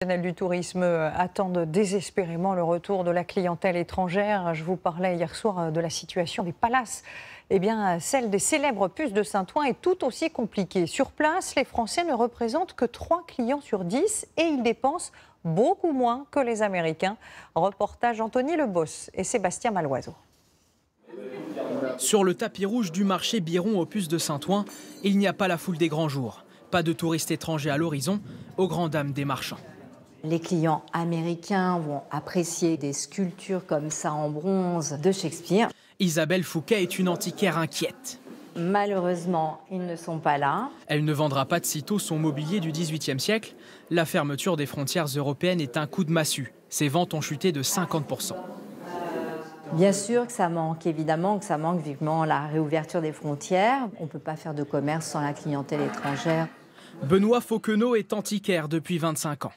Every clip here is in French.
Du tourisme attendent désespérément le retour de la clientèle étrangère. Je vous parlais hier soir de la situation des palaces. Eh bien, celle des célèbres puces de Saint-Ouen est tout aussi compliquée. Sur place, les Français ne représentent que 3 clients sur 10 et ils dépensent beaucoup moins que les Américains. Reportage Anthony Lebos et Sébastien Maloiseau. Sur le tapis rouge du marché Biron aux puces de Saint-Ouen, il n'y a pas la foule des grands jours. Pas de touristes étrangers à l'horizon, aux grandes dames des marchands. Les clients américains vont apprécier des sculptures comme ça en bronze de Shakespeare. Isabelle Fouquet est une antiquaire inquiète. Malheureusement, ils ne sont pas là. Elle ne vendra pas de sitôt son mobilier du XVIIIe siècle. La fermeture des frontières européennes est un coup de massue. Ses ventes ont chuté de 50%. Bien sûr que ça manque, évidemment que ça manque vivement la réouverture des frontières. On ne peut pas faire de commerce sans la clientèle étrangère. Benoît Fauquenot est antiquaire depuis 25 ans.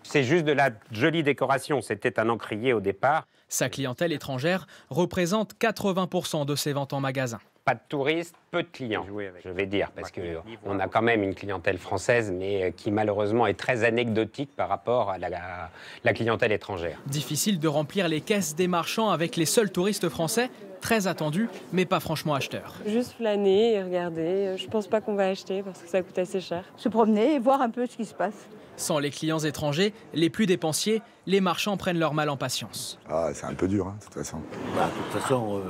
C'est juste de la jolie décoration, c'était un encrier au départ. Sa clientèle étrangère représente 80% de ses ventes en magasin. Pas de touristes, peu de clients, je vais dire, parce qu'on a quand même une clientèle française, mais qui malheureusement est très anecdotique par rapport à la clientèle étrangère. Difficile de remplir les caisses des marchands avec les seuls touristes français, très attendus, mais pas franchement acheteurs. Juste flâner et regarder, je pense pas qu'on va acheter parce que ça coûte assez cher. Se promener et voir un peu ce qui se passe. Sans les clients étrangers, les plus dépensiers, les marchands prennent leur mal en patience. Ah, c'est un peu dur, de toute façon. De toute façon,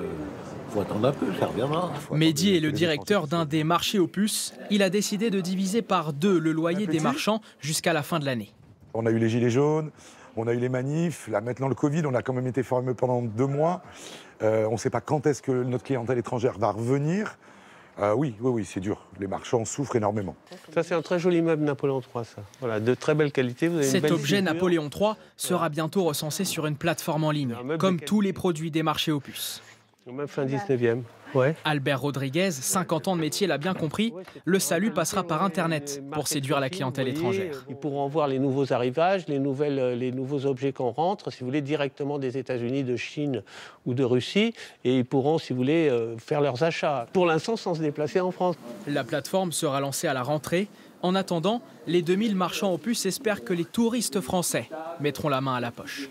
faut attendre un peu, ça reviendra. Mehdi est le directeur d'un des marchés aux puces. Il a décidé de diviser par 2 le loyer des marchands jusqu'à la fin de l'année. On a eu les gilets jaunes, on a eu les manifs, là maintenant le Covid, on a quand même été fermé pendant 2 mois. On ne sait pas quand est-ce que notre clientèle étrangère va revenir. Oui, c'est dur. Les marchands souffrent énormément. Ça, c'est un très joli meuble Napoléon III, ça. Voilà, de très belle qualité. Vous avez Cet une belle objet figure. Napoléon III sera bientôt recensé sur une plateforme en ligne, comme tous les produits des marchés aux puces. Même fin 19e. Ouais. Albert Rodriguez, 50 ans de métier, l'a bien compris. Le salut passera par Internet pour séduire la clientèle étrangère. Ils pourront voir les nouveaux arrivages, les nouveaux objets qu'on rentre, si vous voulez, directement des États-Unis, de Chine ou de Russie. Et ils pourront, si vous voulez, faire leurs achats. Pour l'instant, sans se déplacer en France. La plateforme sera lancée à la rentrée. En attendant, les 2000 marchands aux puces espèrent que les touristes français mettront la main à la poche.